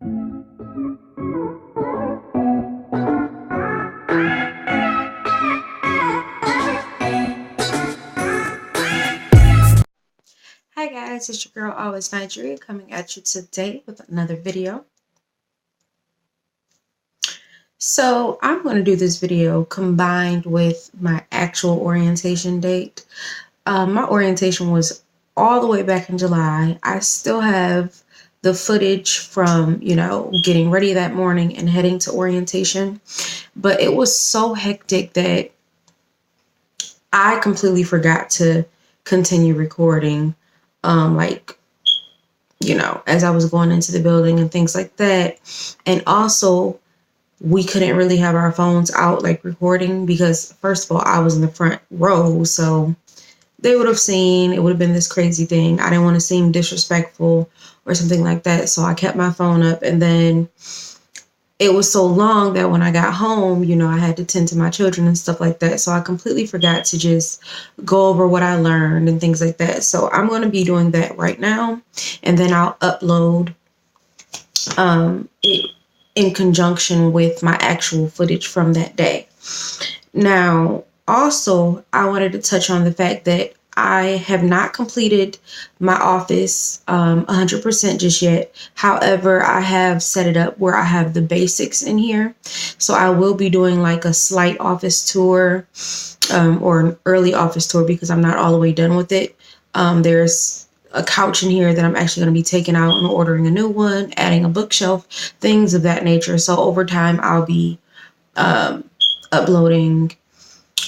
Hi guys, it's your girl Always Nigeria coming at you today with another video. So I'm going to do this video combined with my actual orientation date. My orientation was all the way back in July. I still have the footage from, getting ready that morning and heading to orientation, but it was so hectic that I completely forgot to continue recording. As I was going into the building and things like that. And also, we couldn't really have our phones out like recording because, first of all, I was in the front row. So they would have seen, it would have been this crazy thing. I didn't want to seem disrespectful or something like that. So I kept my phone up, and then it was so long that when I got home, I had to tend to my children and stuff like that. So I completely forgot to just go over what I learned and things like that. So I'm going to be doing that right now. And then I'll upload it in conjunction with my actual footage from that day. Now, also, I wanted to touch on the fact that I have not completed my office 100% just yet. However, I have set it up where I have the basics in here. So I will be doing like a slight office tour or an early office tour because I'm not all the way done with it. There's a couch in here that I'm actually going to be taking out and ordering a new one, adding a bookshelf, things of that nature. So over time, I'll be uploading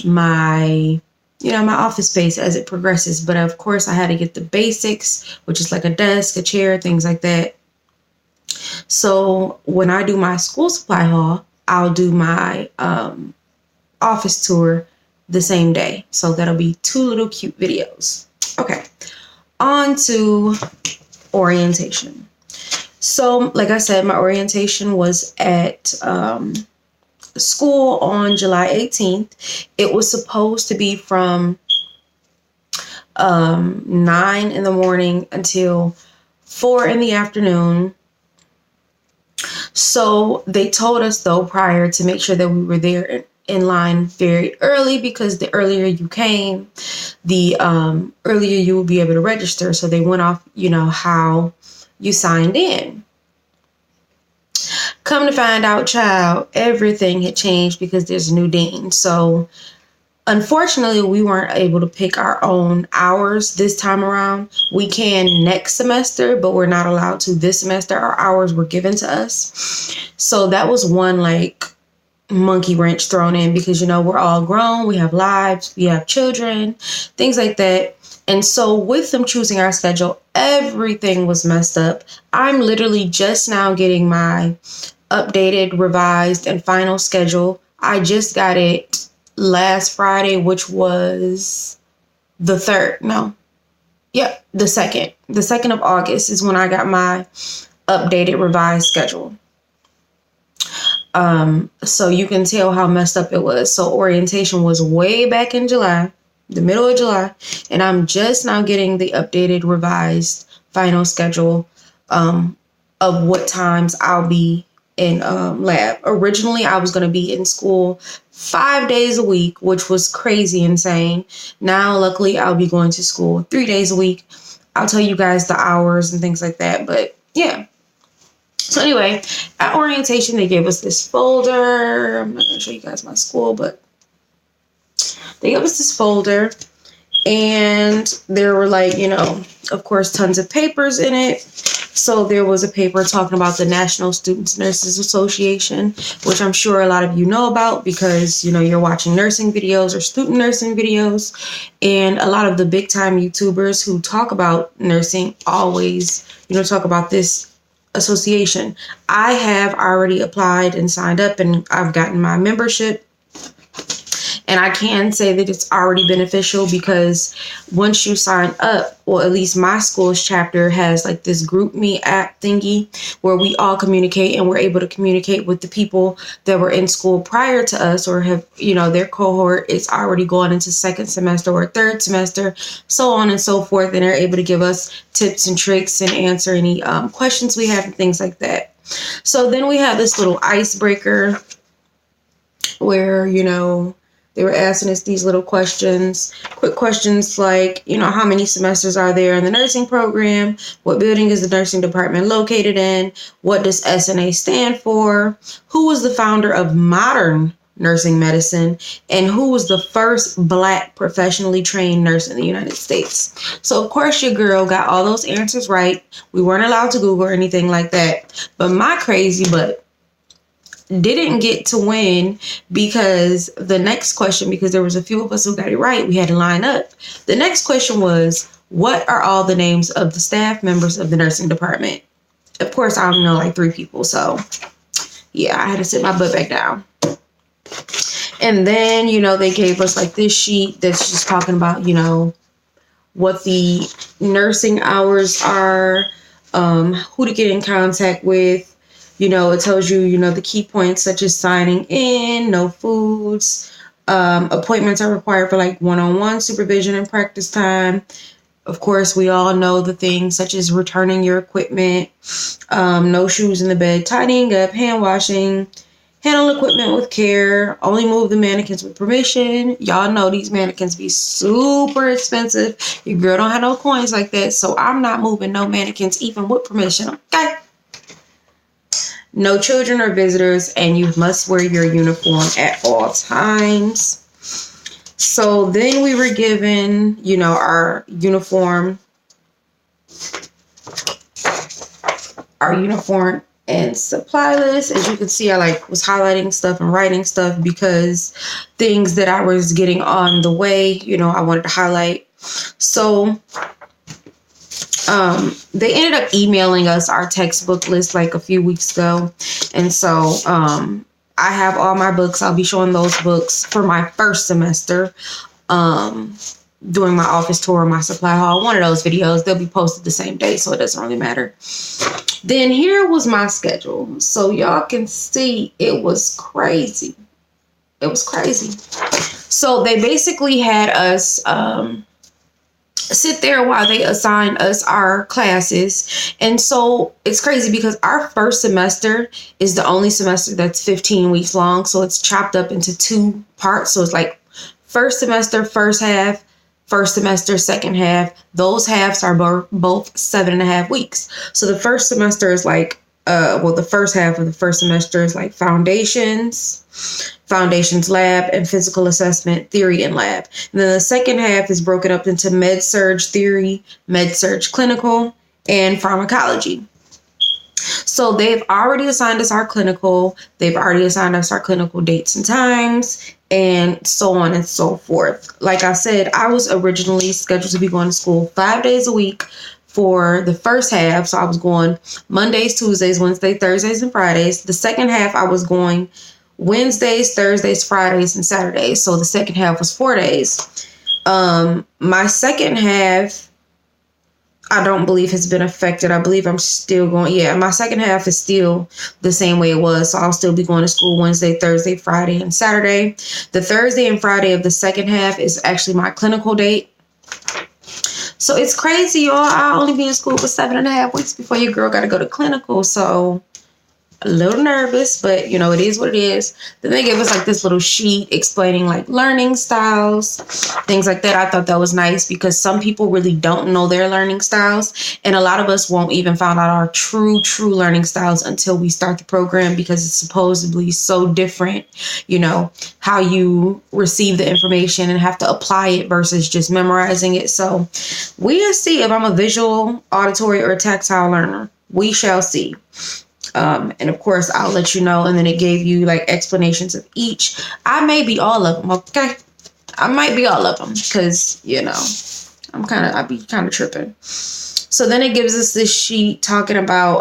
my my office space as it progresses. But of course, I had to get the basics, which is like a desk, a chair, things like that. So when I do my school supply haul, I'll do my office tour the same day. So that'll be 2 little cute videos. Okay, on to orientation. So like I said, my orientation was at school on July 18th. It was supposed to be from 9 in the morning until 4 in the afternoon. So they told us though prior to make sure that we were there in line very early, because the earlier you came, the earlier you will be able to register. So they went off, how you signed in. Come to find out, child, everything had changed because there's a new dean. So unfortunately, we weren't able to pick our own hours this time around. We can next semester, but we're not allowed to this semester. Our hours were given to us. So that was one monkey wrench thrown in because, we're all grown. We have lives. We have children, things like that. And so with them choosing our schedule, everything was messed up. I'm literally just now getting my updated, revised, and final schedule. I just got it last Friday, which was the 3rd. No. Yep, the 2nd. The 2nd of August is when I got my updated, revised schedule. So you can tell how messed up it was. So orientation was way back in July, the middle of July, and I'm just now getting the updated, revised, final schedule of what times I'll be in lab. Originally, I was going to be in school 5 days a week, which was crazy insane. Now, luckily, I'll be going to school 3 days a week. I'll tell you guys the hours and things like that. But yeah. So anyway, at orientation, they gave us this folder. I'm not going to show you guys my school, but they gave us this folder. And there were of course, tons of papers in it. So there was a paper talking about the National Student Nurses Association, which I'm sure a lot of you know about because, you're watching nursing videos or student nursing videos. And a lot of the big time YouTubers who talk about nursing always, talk about this association. I have already applied and signed up, and I've gotten my membership. And I can say that it's already beneficial because once you sign up, well, at least my school's chapter has this GroupMe app thingy where we all communicate, and we're able to communicate with the people that were in school prior to us or have, their cohort is already going into 2nd semester or 3rd semester, so on and so forth. And they're able to give us tips and tricks and answer any questions we have and things like that. So then we have this little icebreaker where, they were asking us these little questions, quick questions like, how many semesters are there in the nursing program? What building is the nursing department located in? What does SNA stand for? Who was the founder of modern nursing medicine? And who was the first Black professionally trained nurse in the United States? So, of course, your girl got all those answers right. We weren't allowed to Google or anything like that. But my crazy butt didn't get to win because the next question, because there was a few of us who got it right, we had to line up. The next question was, what are all the names of the staff members of the nursing department? Of course, I only know like 3 people. So yeah, I had to sit my butt back down. And then, they gave us like this sheet that's just talking about, what the nursing hours are, who to get in contact with. It tells you, the key points such as signing in, no foods, appointments are required for like one-on-one supervision and practice time. Of course, we all know the things such as returning your equipment, no shoes in the bed, tidying up, hand washing, handle equipment with care, only move the mannequins with permission. Y'all know these mannequins be super expensive. Your girl don't have no coins like that, so I'm not moving no mannequins even with permission, okay? No children or visitors, and you must wear your uniform at all times. So then we were given, our uniform and supply list. As you can see, I was highlighting stuff and writing stuff because things that I was getting on the way, I wanted to highlight. So they ended up emailing us our textbook list like a few weeks ago. And so I have all my books. I'll be showing those books for my first semester during my office tour, my supply hall. One of those videos, they'll be posted the same day, so it doesn't really matter. Then here was my schedule. So y'all can see it was crazy. It was crazy. So they basically had us sit there while they assign us our classes. And so it's crazy because our first semester is the only semester that's 15 weeks long. So it's chopped up into 2 parts. So it's like first semester, first half, first semester, second half. Those halves are both 7.5 weeks. So the first semester is like, the first half of the first semester is like foundations lab, and physical assessment theory and lab. And then the second half is broken up into med-surg theory, med-surg clinical, and pharmacology. So they've already assigned us our clinical. They've already assigned us our clinical dates and times, and so on and so forth. Like I said, I was originally scheduled to be going to school 5 days a week for the first half. So I was going Mondays, Tuesdays, Wednesdays, Thursdays, and Fridays. The second half, I was going Wednesdays, Thursdays, Fridays, and Saturdays. So the second half was 4 days. My second half, I don't believe has been affected. I believe I'm still going. Yeah, my second half is still the same way it was. So I'll still be going to school Wednesday, Thursday, Friday, and Saturday. The Thursday and Friday of the second half is actually my clinical date. So it's crazy, y'all. I'll only be in school for 7.5 weeks before your girl got to go to clinical. So a little nervous, but it is what it is. Then they gave us like this little sheet explaining like learning styles, things like that. I thought that was nice because some people really don't know their learning styles, and a lot of us won't even find out our true learning styles until we start the program, because it's supposedly so different, how you receive the information and have to apply it versus just memorizing it. So we'll see if I'm a visual, auditory, or tactile learner. We shall see. And of course, I'll let you know. And then it gave you like explanations of each. I may be all of them. Okay. I might be all of them because, I'd be kind of tripping. So then it gives us this sheet talking about,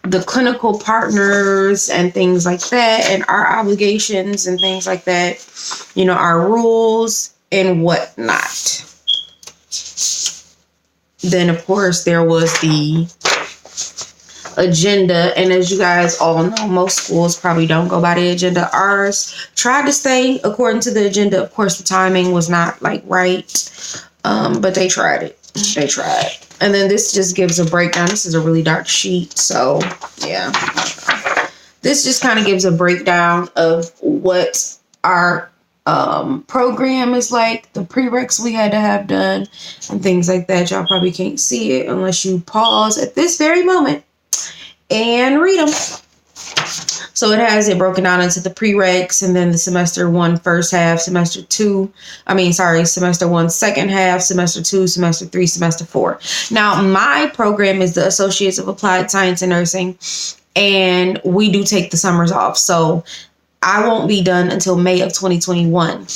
the clinical partners and things like that, and our obligations and things like that, our rules and whatnot. Then, of course, there was the agenda, and as you guys all know, most schools probably don't go by the agenda. Ours tried to stay according to the agenda. Of course, the timing was not like right, but they tried it. And then this just gives a breakdown. This is a really dark sheet. So, yeah. This just kind of gives a breakdown of what our program is like, the prereqs we had to have done, and things like that. Y'all probably can't see it unless you pause at this very moment and read them. So it has it broken down into the prereqs, and then the semester 1 first half, semester 1 second half, semester 2, semester 3, semester 4. Now, my program is the Associates of Applied Science and Nursing, and we do take the summers off. So I won't be done until May of 2021.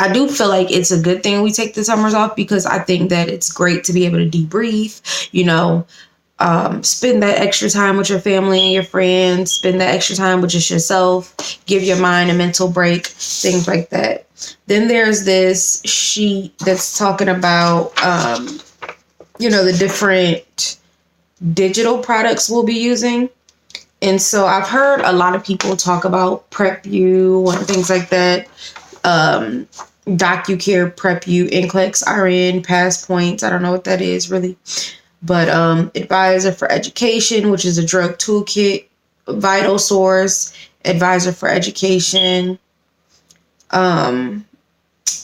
I do feel like it's a good thing we take the summers off, because I think that it's great to be able to debrief, spend that extra time with your family and your friends, spend that extra time with just yourself, give your mind a mental break, things like that. Then there's this sheet that's talking about, the different digital products we'll be using. And so I've heard a lot of people talk about PrepU and things like that. DocuCare, PrepU, NCLEX, RN, PassPoints. I don't know what that is really. But Advisor for Education, which is a drug toolkit, VitalSource, Advisor for Education. Then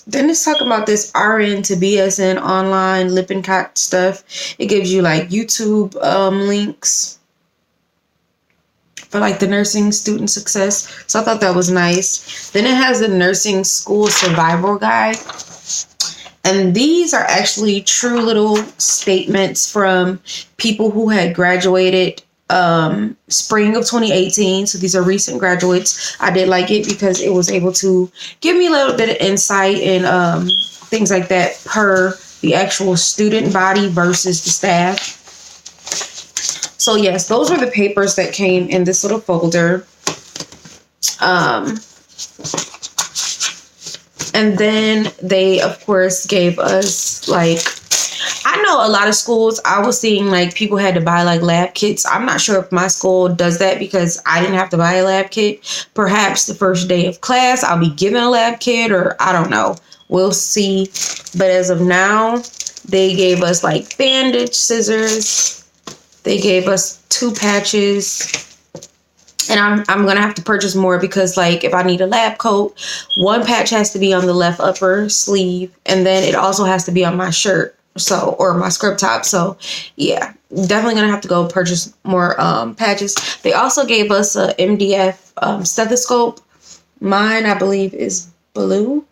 it's talking about this RN to BSN online Lippincott stuff. It gives you like YouTube links for like the nursing student success. So I thought that was nice. Then it has the nursing school survival guide. And these are actually true little statements from people who had graduated spring of 2018. So these are recent graduates. I did like it because it was able to give me a little bit of insight and things like that per the actual student body versus the staff. So yes, those were the papers that came in this little folder. And then they, of course, gave us I know a lot of schools, I was seeing people had to buy lab kits. I'm not sure if my school does that because I didn't have to buy a lab kit. Perhaps the first day of class, I'll be given a lab kit, or I don't know. We'll see. But as of now, they gave us bandage scissors. They gave us 2 patches. And I'm going to have to purchase more because if I need a lab coat, 1 patch has to be on the left upper sleeve. And then it also has to be on my shirt. Or my scrub top. So yeah, definitely going to have to go purchase more patches. They also gave us a MDF stethoscope. Mine, I believe, is blue.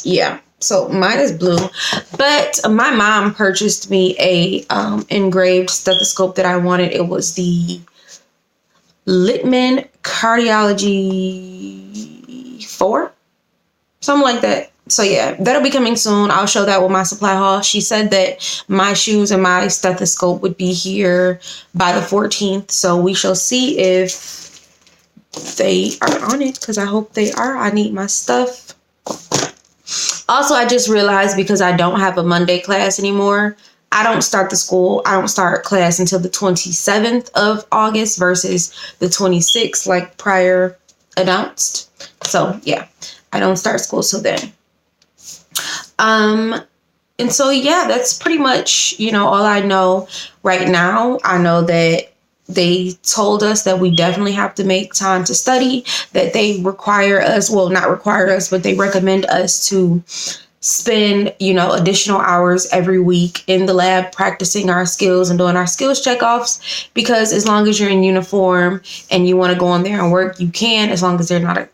Yeah. So mine is blue, but my mom purchased me a engraved stethoscope that I wanted. It was the Littman Cardiology 4, something like that. So yeah, that'll be coming soon. I'll show that with my supply haul. She said that my shoes and my stethoscope would be here by the 14th. So we shall see if they are on it, because I hope they are. I need my stuff. Also, I just realized because I don't have a Monday class anymore, I don't start class until the 27th of August versus the 26th like prior announced. So yeah, I don't start school till then. And so yeah, that's pretty much, all I know right now. I know that they told us that we definitely have to make time to study, that they require us, well, not require us, but they recommend us to spend, additional hours every week in the lab practicing our skills and doing our skills checkoffs, because as long as you're in uniform and you want to go in there and work, you can, as long as they're not,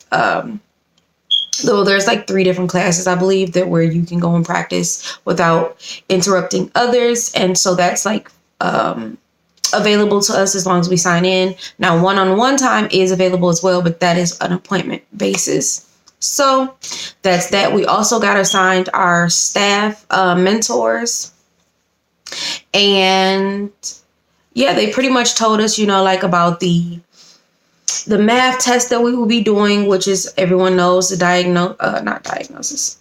though there's 3 different classes, I believe, that where you can go and practice without interrupting others. And so that's available to us as long as we sign in. Now, one-on-one time is available as well, but that is an appointment basis. So that's that. We also got assigned our staff mentors. And yeah, they pretty much told us, about the math test that we will be doing, which is, everyone knows, the not diagnosis.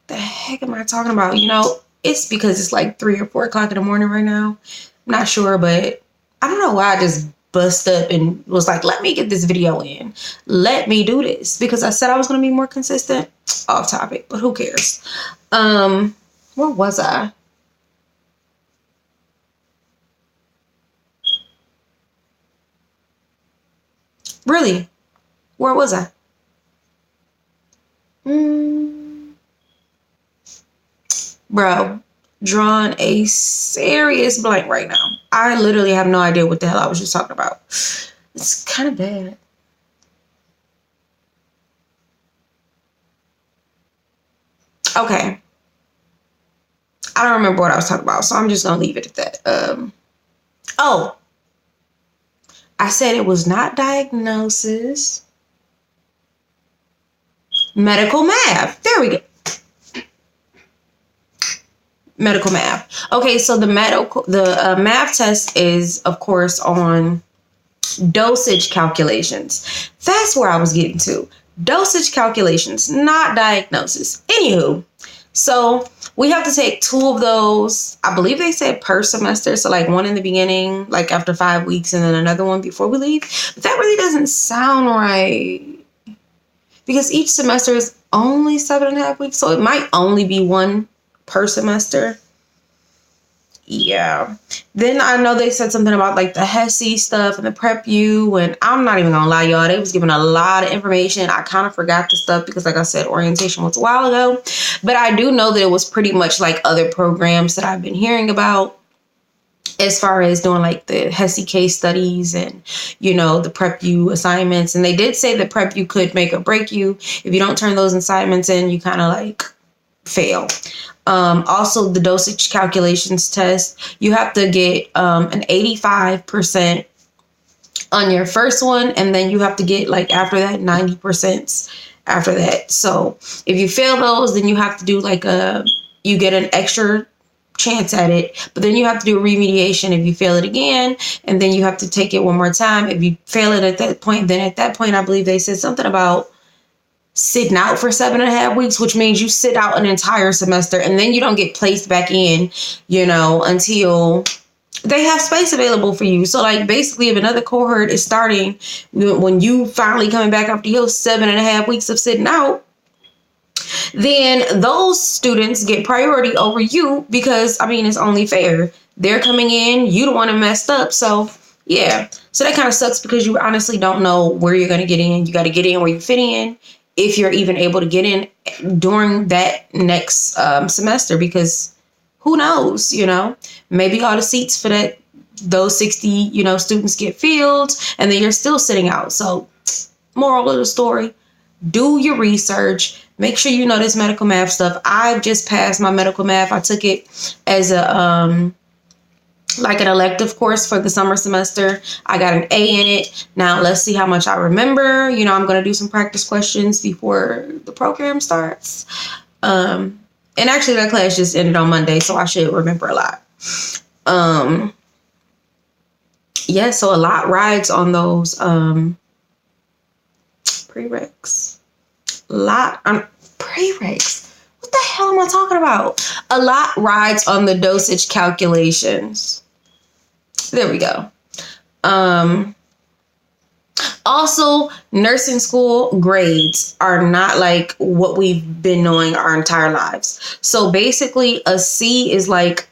The heck am I talking about? It's because it's 3 or 4 o'clock in the morning right now. I'm not sure, but I don't know why I just bust up and was let me get this video in. Let me do this, because I said I was going to be more consistent. Off topic, but who cares? Where was I? Really? Where was I? Mm, bro, drawn a serious blank right now. I literally have no idea what the hell I was just talking about. It's kind of bad. Okay. I don't remember what I was talking about, so I'm just gonna leave it at that. Oh, I said it was not diagnosis. Medical math. There we go. Medical math. Okay, so the math test is, of course, on dosage calculations. That's where I was getting to. Dosage calculations, not diagnosis. Anywho, so we have to take 2 of those. I believe they said per semester. So like one in the beginning, like after 5 weeks, and then another one before we leave. But that really doesn't sound right because each semester is only 7.5 weeks. So it might only be one per semester. Yeah. Then I know they said something about like the HESI stuff and the Prep U, and I'm not even gonna lie, y'all. They was giving a lot of information. I kind of forgot the stuff because, like I said, orientation was a while ago. But I do know that it was pretty much like other programs that I've been hearing about, as far as doing like the HESI case studies and, you know, the Prep U assignments. And they did say that Prep U could make or break you. If you don't turn those assignments in, you kind of like fail. Also, the dosage calculations test, you have to get an 85% on your first one, and then you have to get like after that 90% after that. So if you fail those, then you have to do like you get an extra chance at it, but then you have to do a remediation if you fail it again, and then you have to take it one more time. If you fail it at that point, then at that point I believe they said something about sitting out for 7.5 weeks, which means you sit out an entire semester and then you don't get placed back in, you know, until they have space available for you. So like basically if another cohort is starting when you finally coming back after your 7.5 weeks of sitting out, then those students get priority over you because, I mean, it's only fair. They're coming in, you don't want to mess up. So yeah, so that kind of sucks because you honestly don't know where you're going to get in. You got to get in where you fit in, if you're even able to get in during that next semester, because who knows, you know, maybe all the seats for those 60, you know, students get filled and then you're still sitting out. So moral of the story, do your research. Make sure you know this medical math stuff. I've just passed my medical math. I took it as a like an elective course for the summer semester. I got an A in it. Now let's see how much I remember. You know, I'm going to do some practice questions before the program starts. And actually that class just ended on Monday, so I should remember a lot. Yeah, so a lot rides on those prereqs. Prereqs. What the hell am I talking about? A lot rides on the dosage calculations. There we go. Also, nursing school grades are not like what we've been knowing our entire lives. So basically a C is like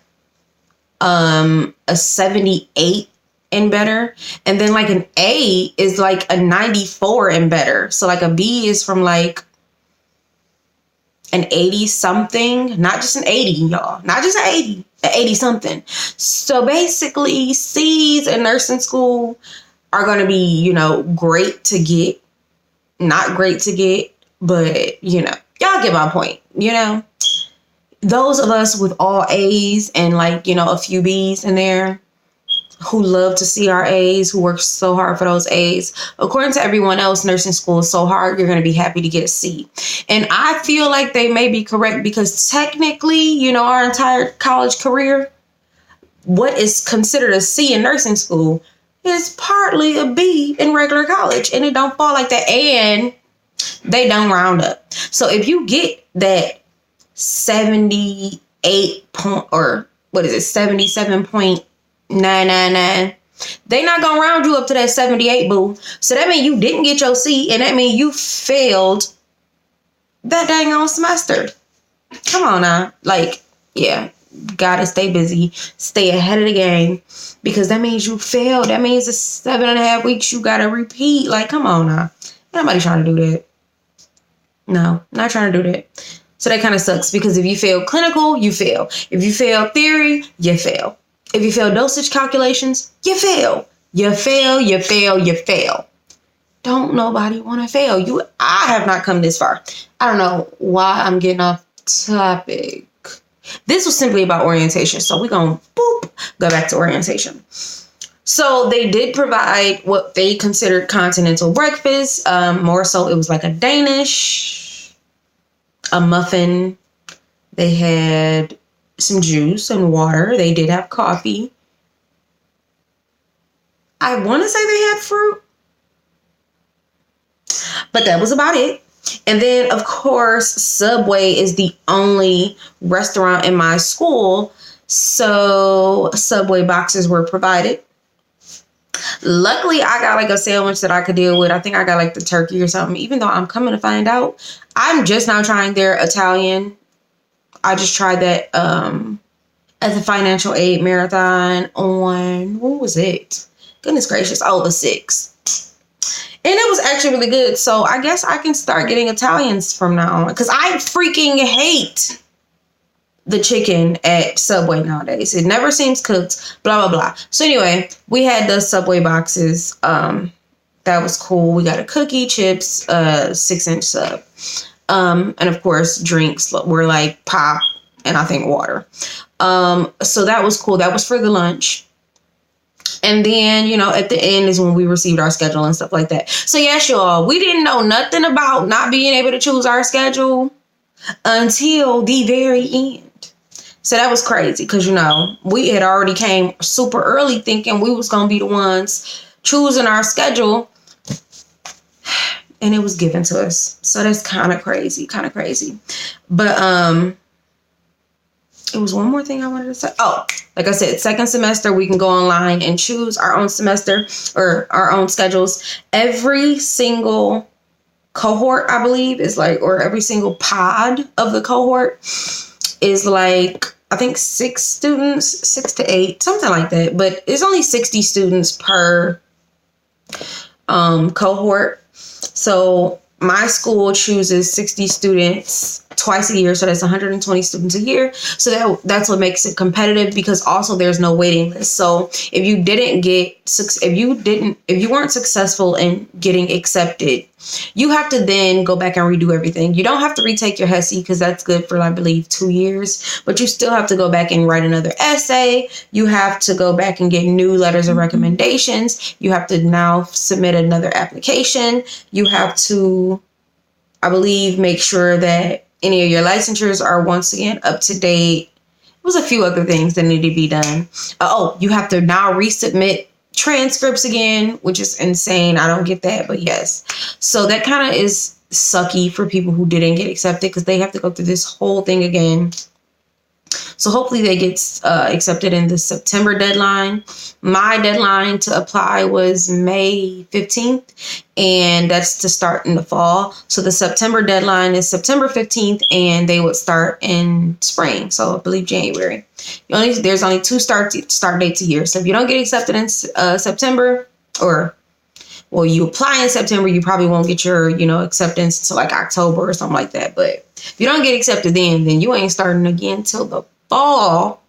a 78 and better, and then like an A is like a 94 and better. So like a B is from like an 80 something, not just an 80, y'all, not just an 80 something. So basically C's in nursing school are going to be, you know, great to get, not great to get, but you know, y'all get my point. You know, those of us with all A's and like, you know, a few B's in there, who love to see our A's, who work so hard for those A's. According to everyone else, nursing school is so hard, you're going to be happy to get a C. And I feel like they may be correct because technically, you know, our entire college career, what is considered a C in nursing school is partly a B in regular college. And it don't fall like that. And they don't round up. So if you get that 78 point, or what is it, 77.999, they not gonna round you up to that 78, boo. So that means you didn't get your C, and that means you failed that dang on semester. Come on now. Like, Yeah, gotta stay busy, stay ahead of the game, because that means you failed. That means the 7.5 weeks you gotta repeat. Like, come on now. Ain't nobody trying to do that. No, not trying to do that. So that kind of sucks, because if you fail clinical, you fail. If you fail theory, you fail. If you fail dosage calculations, you fail. You fail, you fail, you fail. Don't nobody want to fail. I have not come this far. I don't know why I'm getting off topic. This was simply about orientation. So we're going to go back to orientation. So they did provide what they considered continental breakfast. More so, it was like a Danish, a muffin. They had some juice and water. They did have coffee. I want to say they had fruit, but that was about it. And then, of course, Subway is the only restaurant in my school. So Subway boxes were provided. Luckily, I got like a sandwich that I could deal with. I think I got like the turkey or something, even though I'm coming to find out, I'm just now trying their Italian. I just tried that at the financial aid marathon on, when was it? Goodness gracious. Oh, the 6th. And it was actually really good. So I guess I can start getting Italians from now on, because I freaking hate the chicken at Subway nowadays. It never seems cooked, blah, blah, blah. So anyway, we had the Subway boxes. That was cool. We got a cookie, chips, 6-inch sub. And of course, drinks were like pop and I think water. So that was cool. That was for the lunch. And then, at the end is when we received our schedule and stuff like that. So yes, y'all, we didn't know nothing about not being able to choose our schedule until the very end. So that was crazy, because, we had already came super early thinking we was going to be the ones choosing our schedule. And it was given to us. So that's kind of crazy. But it was one more thing I wanted to say. Oh, like I said, second semester, we can go online and choose our own semester or our own schedules. Every single cohort, I believe, is like, or every single pod of the cohort is like, I think 6 students, 6 to 8, something like that. But it's only 60 students per cohort. So my school chooses 60 students twice a year. So that's 120 students a year. So that's what makes it competitive, because also there's no waiting list. So if you weren't successful in getting accepted, you have to then go back and redo everything. You don't have to retake your HESI, because that's good for, I believe, 2 years, but you still have to go back and write another essay. You have to go back and get new letters of recommendations. You have to now submit another application. You have to, I believe, make sure that any of your licensures are once again up to date. There was a few other things that need to be done. You have to now resubmit transcripts again, which is insane. I don't get that, but yes. So that kind of is sucky for people who didn't get accepted, because they have to go through this whole thing again. So hopefully they get accepted in the September deadline. My deadline to apply was May 15th, and that's to start in the fall. So the September deadline is September 15th, and they would start in spring. So I believe January. There's only 2 start dates a year. So if you don't get accepted in September, you apply in September, you probably won't get your, acceptance until like October or something like that. But if you don't get accepted then you ain't starting again till the fall,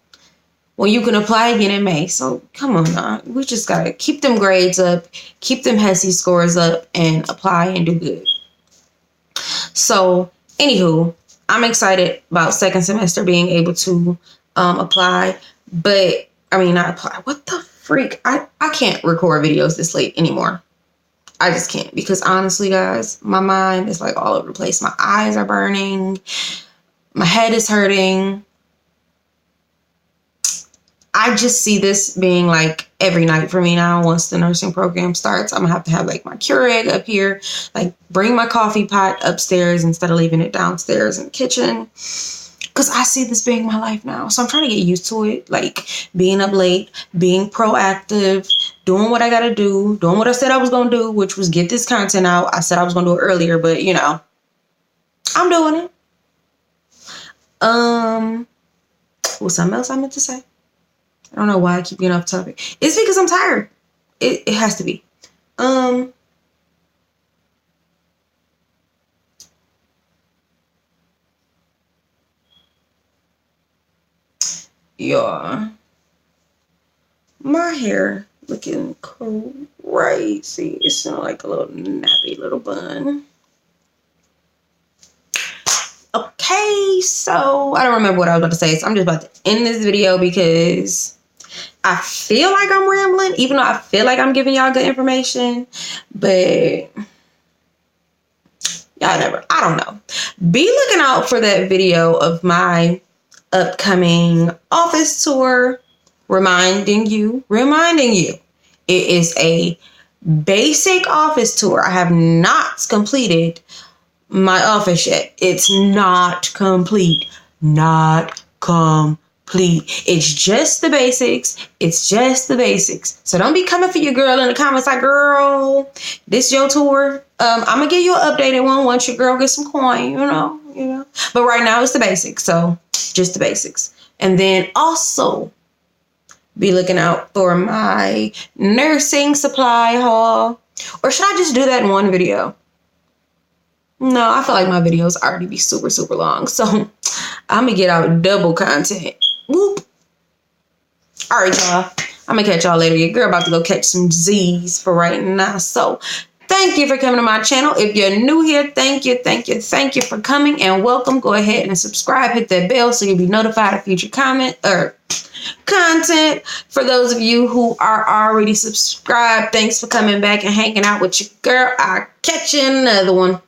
when you can apply again in May. So come on now. We just got to keep them grades up, keep them HESI scores up, and apply and do good. So anywho, I'm excited about second semester being able to apply. But, not apply. What the freak? I can't record videos this late anymore. I just can't, because honestly, guys, my mind is like all over the place. My eyes are burning. My head is hurting. I just see this being like every night for me now. Once the nursing program starts, I'm gonna have like my Keurig up here, like bring my coffee pot upstairs instead of leaving it downstairs in the kitchen. Because I see this being my life now. So I'm trying to get used to it. Like being up late, being proactive, doing what I got to do, doing what I said I was going to do, which was get this content out. I said I was going to do it earlier, but I'm doing it. was something else I meant to say. I don't know why I keep getting off topic. It's because I'm tired. It has to be. Yeah. My hair looking crazy. It's not like a little nappy little bun. Okay, so I don't remember what I was about to say. So I'm just about to end this video because I feel like I'm rambling, even though I feel like I'm giving y'all good information. But y'all never, I don't know. Be looking out for that video of my upcoming office tour. Reminding you, it is a basic office tour. I have not completed my office yet. It's not complete. Not complete. It's just the basics. It's just the basics. So don't be coming for your girl in the comments like, girl, this your tour. I'm gonna give you an updated one once your girl gets some coin, you know. But right now it's the basics. So just the basics. And then also be looking out for my nursing supply haul. Or should I just do that in one video? No, I feel like my videos already be super, super long. So I'm going to get out double content. Whoop. All right, y'all. I'm going to catch y'all later. Your girl about to go catch some Z's for right now. So thank you for coming to my channel. If you're new here, thank you for coming and welcome. Go ahead and subscribe. Hit that bell so you'll be notified of future content. For those of you who are already subscribed, thanks for coming back and hanging out with your girl. I'll catch you in another one.